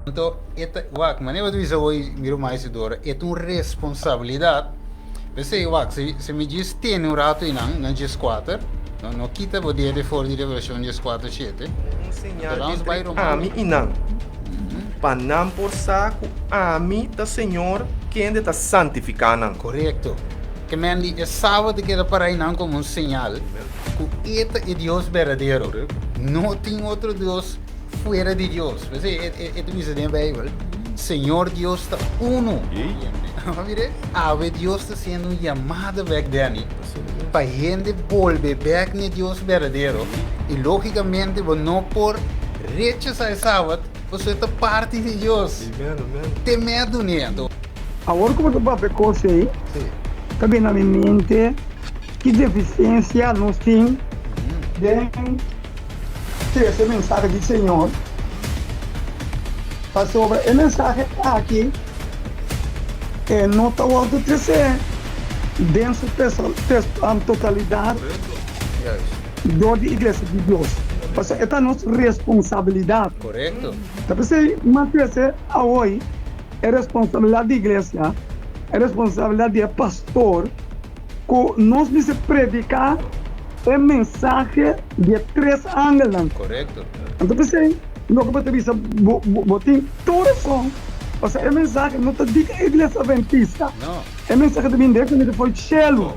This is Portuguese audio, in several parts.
Então, mas eu dizer hoje, miro mais agora, é uma responsabilidade. Você, se me diz, tem um rato e não diz quatro, não quita o dia de fora de revolução diz quatro, sete. Um sinal Então, vamos entre vai ami e não. Para não por saco, ami da Senhor, quem está santificando. Correto. Que me é sábado que era para ir não como um sinal. Que este é Deus verdadeiro. Não tem outro Deus fora de Deus. Você, diz na Bíblia, Senhor Deus está uno. Mire, ave Deus está sendo chamado back dani. Para a gente volver back no Deus verdadeiro. E logicamente, não por rechazar o sábado, você está parte de Deus. Tem medo nisso. Agora como tu vai percorrer aí, também na minha mente, que deficiência nós temos de ter essa mensagem do Senhor. Para sobre a mensagem aqui, não está o trazer dentro da totalidade da igreja de Deus. Porque esta é a nossa responsabilidade. Correto. Então, você manter-se hoje, é responsabilidade da igreja, é responsabilidade do pastor, que nós precisamos predicar a mensagem de três ângulos. Correto. Então, você não pode dizer, botar toda som. Ou seja, a mensagem não está dica a igreja adventista. Não. A mensagem de Deus que foi chelo.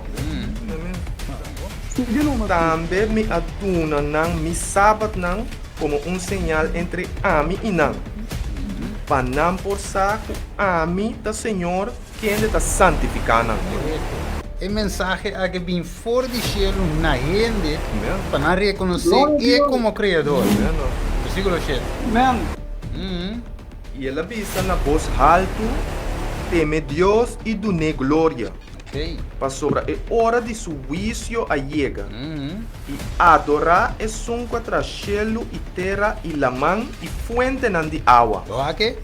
Também me aduna não me sábado não como um sinal entre ami e não. Para não por saco, ami da Senhor, quem está santificando. A mensagem é que vem fora de cielo na gente para não reconhecer Ele como Criador. Versículo 7. Amém. E ela visa na voz alto, teme Deus e dune glória. Ok. Para sobre a hora de seu juízo a chega. E adorar é som contra cielo e terra e lamã e fuente não de água. Ok?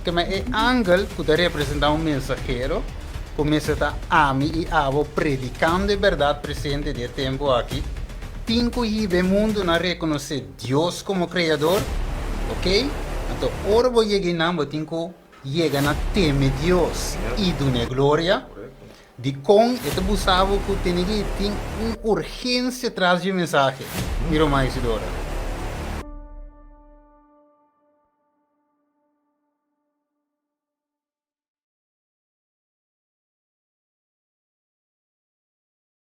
Que é ángel que representa um mensageiro, começa a ami e avo predicando a verdade presente de tempo aqui. Tinco e o mundo não reconhecer Deus como Criador, ok? Então, ora vou chegar na tinco chega na teme Deus e dune glória. De com este buscava que tem uma urgência atrás de mensagem. Miro mais agora.